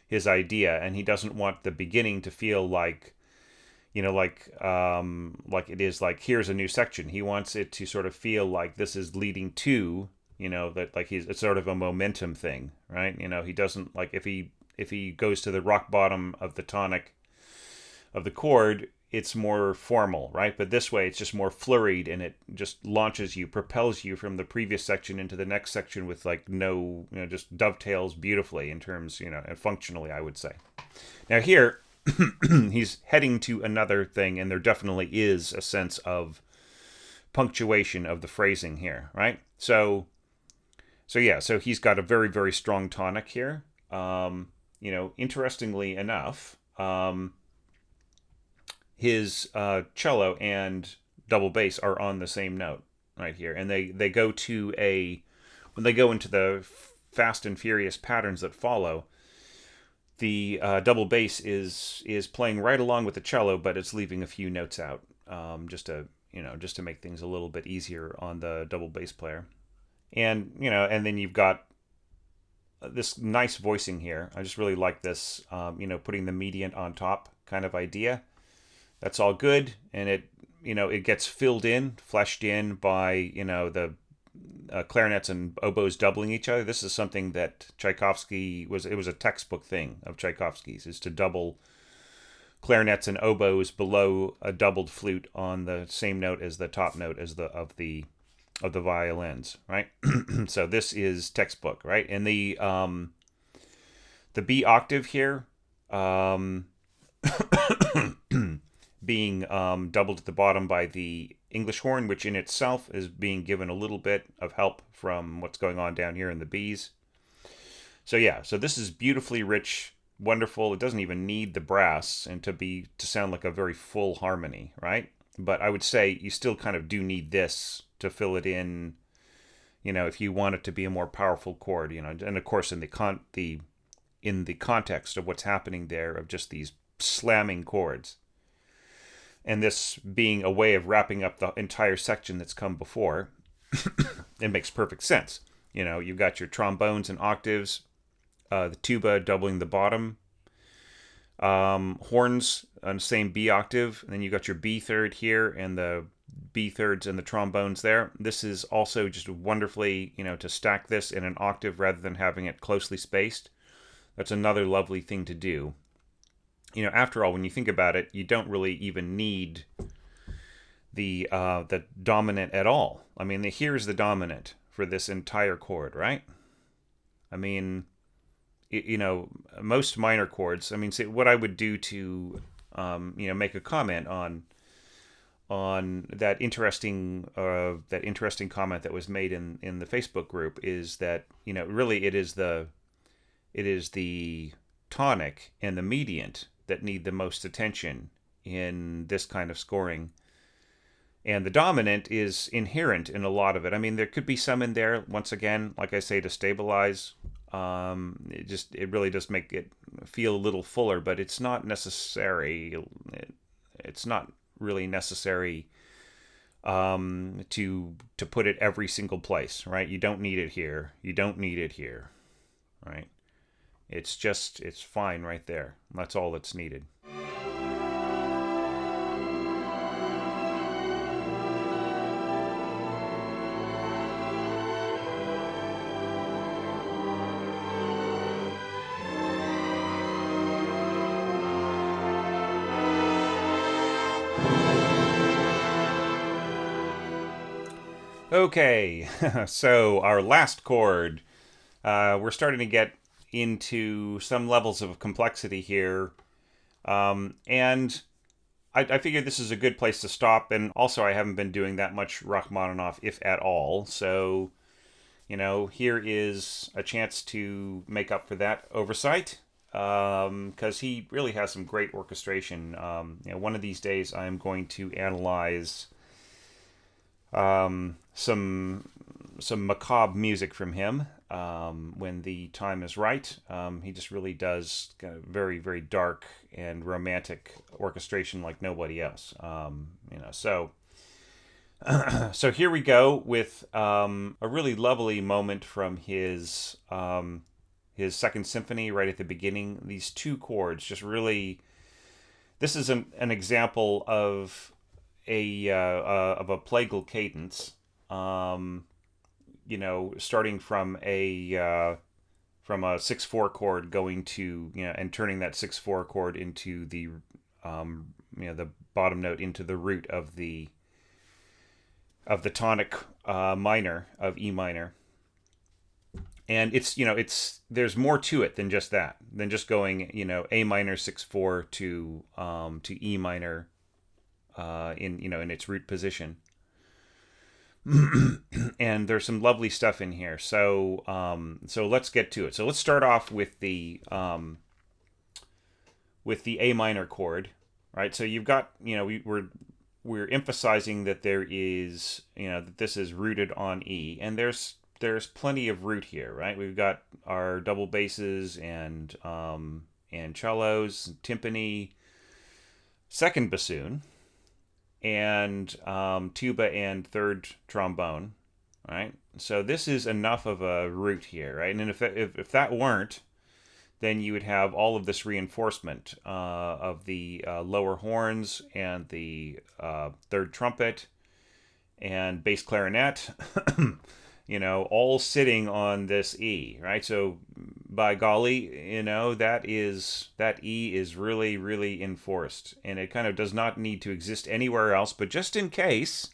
his idea, and he doesn't want the beginning to feel like like it is like, here's a new section. He wants it to sort of feel like this is leading to, that like it's sort of a momentum thing, right? He doesn't like, if he goes to the rock bottom of the tonic of the chord, it's more formal, right? But this way it's just more flurried, and it just launches you, propels you from the previous section into the next section with like no, just dovetails beautifully in terms, and functionally, I would say. Now here, he's heading to another thing, and there definitely is a sense of punctuation of the phrasing here, right? So he's got a very, very strong tonic here. Interestingly enough, his cello and double bass are on the same note right here, and they go to when they go into the fast and furious patterns that follow, the double bass is playing right along with the cello, but it's leaving a few notes out, just to make things a little bit easier on the double bass player. And and then you've got this nice voicing here. I just really like this, putting the mediant on top kind of idea. That's all good, and it gets filled in, fleshed in by the clarinets and oboes doubling each other. This is something that Tchaikovsky was a textbook thing of Tchaikovsky's, is to double clarinets and oboes below a doubled flute on the same note as the top note as of the violins, right? So this is textbook, right? And the B octave here, being doubled at the bottom by the English horn, which in itself is being given a little bit of help from what's going on down here in the Bs. So yeah, so this is beautifully rich, wonderful. It doesn't even need the brass and to sound like a very full harmony, right? But I would say you still kind of do need this to fill it in, if you want it to be a more powerful chord, and of course in the context of what's happening there, of just these slamming chords. and this being a way of wrapping up the entire section that's come before, it makes perfect sense. You've got your trombones and octaves, the tuba doubling the bottom, horns on the same B octave, and then you got your B third here and the B thirds and the trombones there. This is also just wonderfully, to stack this in an octave rather than having it closely spaced. That's another lovely thing to do. After all, when you think about it, you don't really even need the dominant at all. I mean, here's the dominant for this entire chord, right? I mean, most minor chords. I mean, say what I would do to, make a comment on that interesting comment that was made in the Facebook group is that really it is the tonic and the mediant that need the most attention in this kind of scoring. And the dominant is inherent in a lot of it. I mean, there could be some in there, once again, like I say, to stabilize. It really does make it feel a little fuller, but it's not necessary. It's not really necessary to put it every single place, right? You don't need it here. You don't need it here, right? It's fine right there. That's all that's needed. Okay, so our last chord, we're starting to get into some levels of complexity here, and I figured this is a good place to stop, and also I haven't been doing that much Rachmaninoff, if at all, so, here is a chance to make up for that oversight, because he really has some great orchestration. One of these days I'm going to analyze some macabre music from him when the time is right. He just really does kind of very, very dark and romantic orchestration like nobody else. So so here we go with a really lovely moment from his second symphony right at the beginning. These two chords just really. This is an example of a plagal cadence, starting from a 6/4 chord going to and turning that 6/4 chord into the the bottom note into the root of the tonic minor of E minor, and there's more to it than just that, than just going A minor 6/4 to E minor. In its root position, and there's some lovely stuff in here. So let's get to it. So let's start off with the A minor chord, right? So you've got we're emphasizing that there is that this is rooted on E, and there's plenty of root here, right? We've got our double basses and cellos, timpani, second bassoon, and tuba and third trombone, right? So this is enough of a root here, right? And if that weren't, then you would have all of this reinforcement of the lower horns and the third trumpet and bass clarinet, all sitting on this E, right? So by golly, that E is really, really enforced, and it kind of does not need to exist anywhere else. But just in case,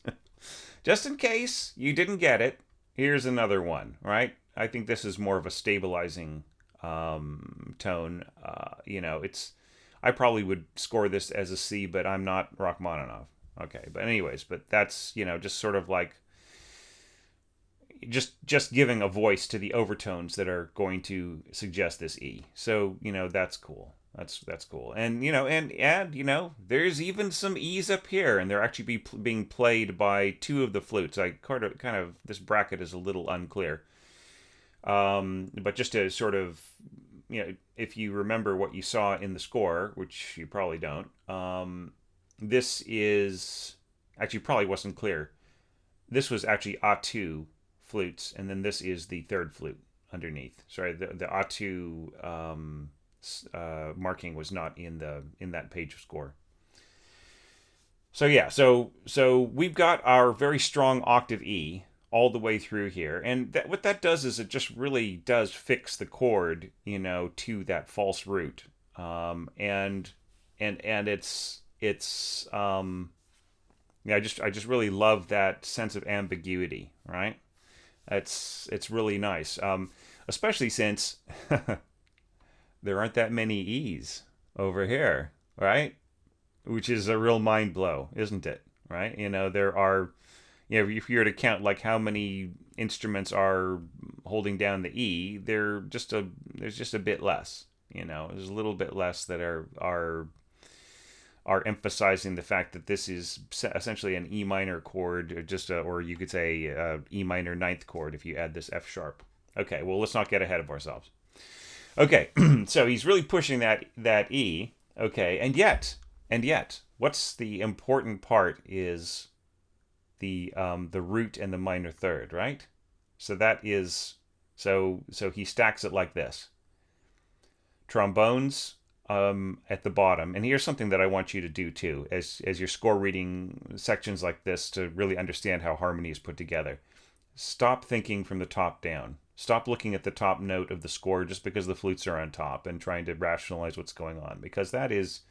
you didn't get it, here's another one, right? I think this is more of a stabilizing tone. I probably would score this as a C, but I'm not Rachmaninoff. Okay, but anyways, that's just sort of like just giving a voice to the overtones that are going to suggest this E. So that's cool. That's cool. And there's even some E's up here, and they're actually being played by two of the flutes. I kind of this bracket is a little unclear. But just to sort of if you remember what you saw in the score, which you probably don't, this is actually probably wasn't clear. This was actually A2 flutes, and then this is the third flute underneath. Sorry, the A2 marking was not in that page score. So yeah, so we've got our very strong octave E all the way through here, and what that does is it just really does fix the chord, to that false root, and it's yeah, I just really love that sense of ambiguity, right? It's really nice, especially since there aren't that many E's over here, right? Which is a real mind blow, isn't it? Right? There are, if you were to count like how many instruments are holding down the E, there's just a bit less. There's a little bit less that are emphasizing the fact that this is essentially an E minor chord, or you could say E minor ninth chord if you add this F sharp. Okay, well, let's not get ahead of ourselves. Okay, so he's really pushing that E. Okay, and yet, what's the important part is the root and the minor third, right? So that is so he stacks it like this. Trombones at the bottom, and here's something that I want you to do too, as you're score reading sections like this to really understand how harmony is put together. Stop thinking from the top down. Stop looking at the top note of the score just because the flutes are on top and trying to rationalize what's going on, because that is,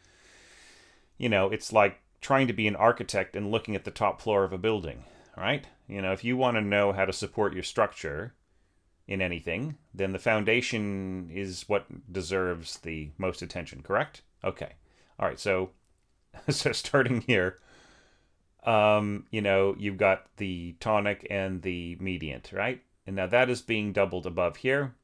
it's like trying to be an architect and looking at the top floor of a building, right? If you want to know how to support your structure in anything, then the foundation is what deserves the most attention, correct? Okay. All right, so starting here, you've got the tonic and the mediant, right? And now that is being doubled above here.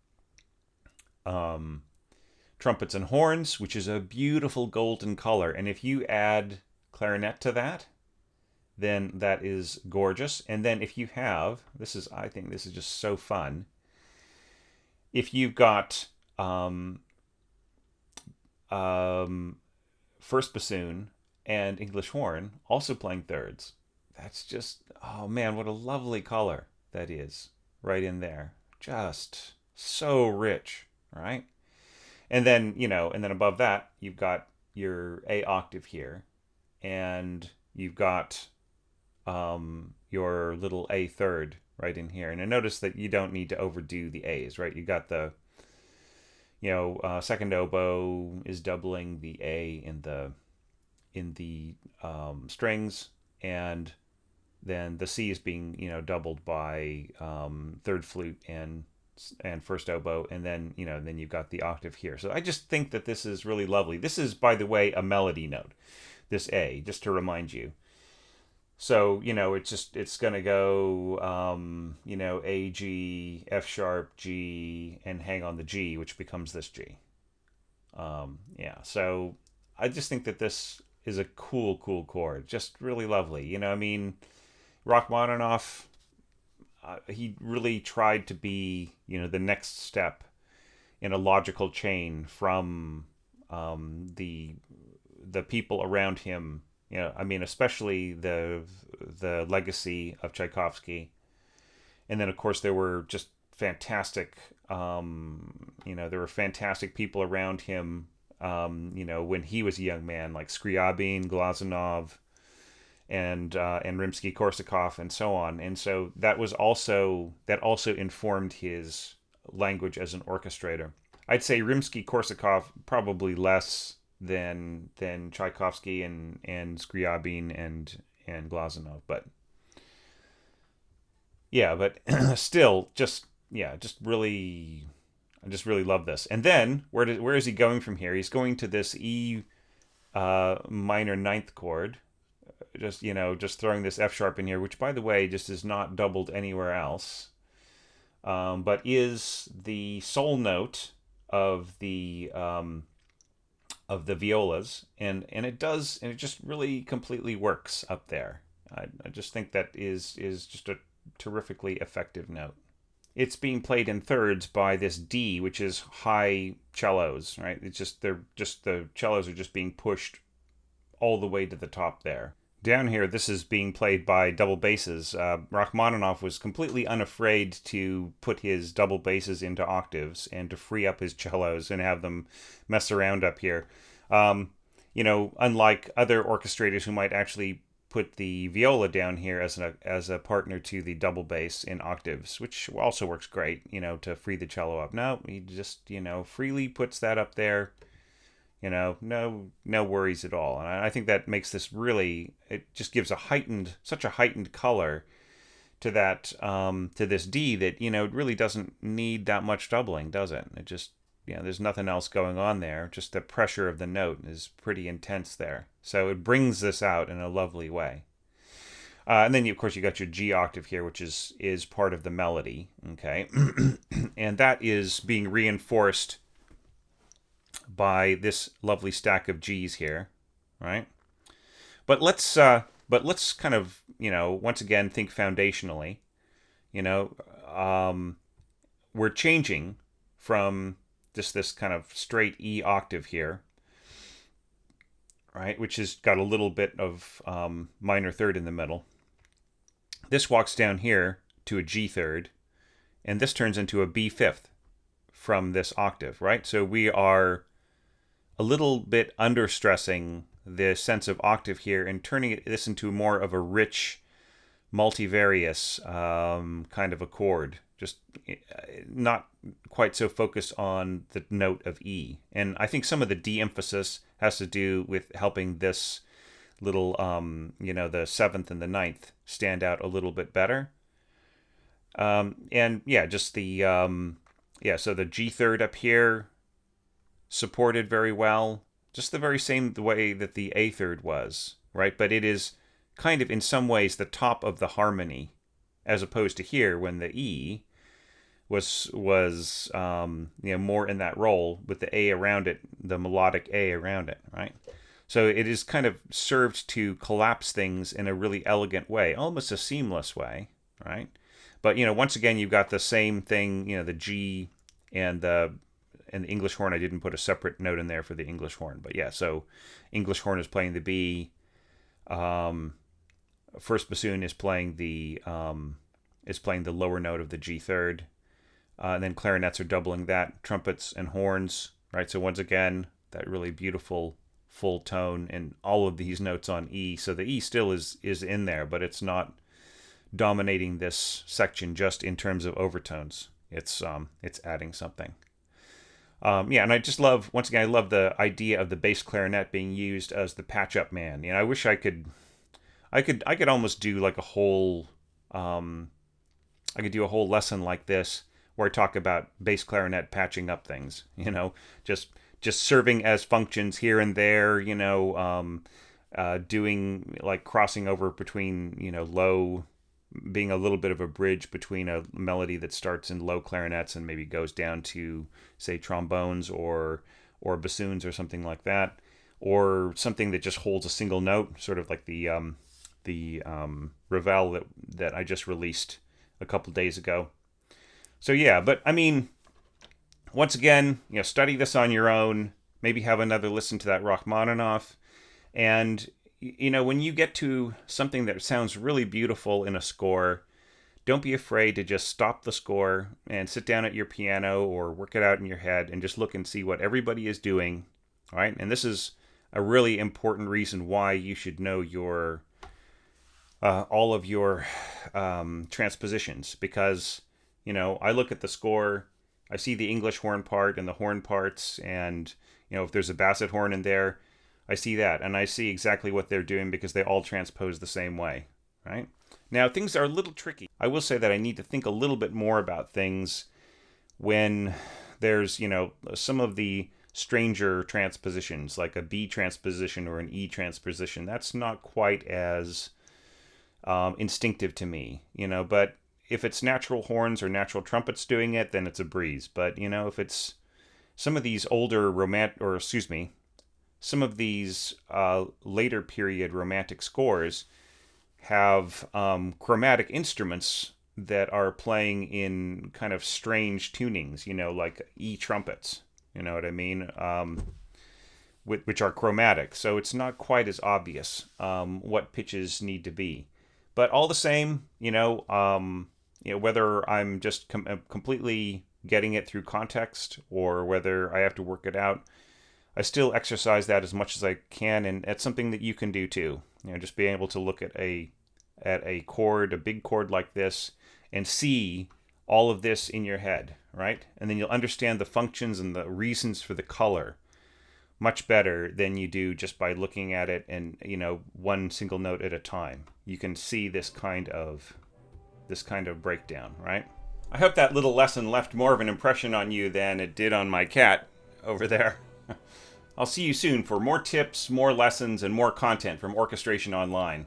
Trumpets and horns, which is a beautiful golden color. And if you add clarinet to that, then that is gorgeous. And then if you have, I think this is just so fun. If you've got first bassoon and English horn also playing thirds, that's just, oh man, what a lovely color that is right in there. Just so rich, right? And then, and then above that, you've got your A octave here, and you've got your little A third right in here. And I notice that you don't need to overdo the A's, right? You got the, second oboe is doubling the A in the strings, and then the C is being, doubled by third flute and first oboe, and then then you've got the octave here. So I just think that this is really lovely. This is, by the way, a melody note, this A, just to remind you. So it's gonna go A, G, F sharp, G, and hang on the G, which becomes this G. Yeah, so I just think that this is a cool chord, just really lovely. Rachmaninov, he really tried to be, the next step in a logical chain from the people around him. Especially the legacy of Tchaikovsky, and then of course there were just fantastic, there were fantastic people around him, when he was a young man, like Scriabin, Glazunov, and Rimsky-Korsakov, and so on. And so that also informed his language as an orchestrator. I'd say Rimsky-Korsakov probably less than Tchaikovsky and Scriabin and Glazunov, but still, I just really love this. And then where is he going from here? He's going to this E minor ninth chord, just throwing this F sharp in here, which, by the way, just is not doubled anywhere else, but is the sole note of the violas, and it just really completely works up there. I just think that is just a terrifically effective note. It's being played in thirds by this D, which is high cellos, right? It's just the cellos are just being pushed all the way to the top there. Down here, this is being played by double basses. Rachmaninov was completely unafraid to put his double basses into octaves and to free up his cellos and have them mess around up here. Unlike other orchestrators who might actually put the viola down here as a partner to the double bass in octaves, which also works great, to free the cello up. No, he just, freely puts that up there. No worries at all. And I think that makes this really, it just gives such a heightened color to that, to this D that, it really doesn't need that much doubling, does it? It just, there's nothing else going on there. Just the pressure of the note is pretty intense there. So it brings this out in a lovely way. And then, of course, you got your G octave here, which is part of the melody, okay? And that is being reinforced by this lovely stack of G's here, right? But let's kind of, once again, think foundationally. We're changing from just this kind of straight E octave here, right, which has got a little bit of minor third in the middle. This walks down here to a G third, and this turns into a B fifth from this octave, right? So we are a little bit understressing the sense of octave here and turning this into more of a rich, multivarious kind of a chord. Just not quite so focused on the note of E. And I think some of the de-emphasis has to do with helping this little, the 7th and the 9th stand out a little bit better. Just the, so the G third up here, supported very well, just the very same the way that the A third was, right? But it is kind of in some ways the top of the harmony, as opposed to here when the E was more in that role with the A around it, the melodic A around it, right? So it is kind of served to collapse things in a really elegant way, almost a seamless way, right? But once again, you've got the same thing, the G and the English horn. I didn't put a separate note in there for the English horn, but yeah, so English horn is playing the B. First bassoon is playing the lower note of the G third, and then clarinets are doubling that. Trumpets and horns, right? So once again, that really beautiful full tone and all of these notes on E. So the E still is in there, but it's not dominating this section just in terms of overtones. It's adding something. And I just love, once again, I love the idea of the bass clarinet being used as the patch-up man. I wish I could almost do like a whole, I could do a whole lesson like this where I talk about bass clarinet patching up things. Just serving as functions here and there. Doing like crossing over between low, being a little bit of a bridge between a melody that starts in low clarinets and maybe goes down to, say, trombones or bassoons or something like that, or something that just holds a single note, sort of like the Ravel that I just released a couple days ago. So yeah, but I mean, once again, study this on your own. Maybe have another listen to that Rachmaninoff, and when you get to something that sounds really beautiful in a score, don't be afraid to just stop the score and sit down at your piano or work it out in your head and just look and see what everybody is doing. All right, and this is a really important reason why you should know your all of your transpositions, because I look at the score, I see the English horn part and the horn parts, and if there's a basset horn in there, I see that, and I see exactly what they're doing because they all transpose the same way, right? Now, things are a little tricky. I will say that I need to think a little bit more about things when there's, some of the stranger transpositions, like a B transposition or an E transposition. That's not quite as instinctive to me, but if it's natural horns or natural trumpets doing it, then it's a breeze. But, if it's some of these older some of these later period romantic scores have chromatic instruments that are playing in kind of strange tunings, like E trumpets. You know what I mean? which are chromatic, so it's not quite as obvious what pitches need to be. But all the same, whether I'm just completely getting it through context or whether I have to work it out, I still exercise that as much as I can, and it's something that you can do too. Just being able to look at a chord, a big chord like this, and see all of this in your head, right? And then you'll understand the functions and the reasons for the color much better than you do just by looking at it and one single note at a time. You can see this kind of breakdown, right? I hope that little lesson left more of an impression on you than it did on my cat over there. I'll see you soon for more tips, more lessons, and more content from Orchestration Online.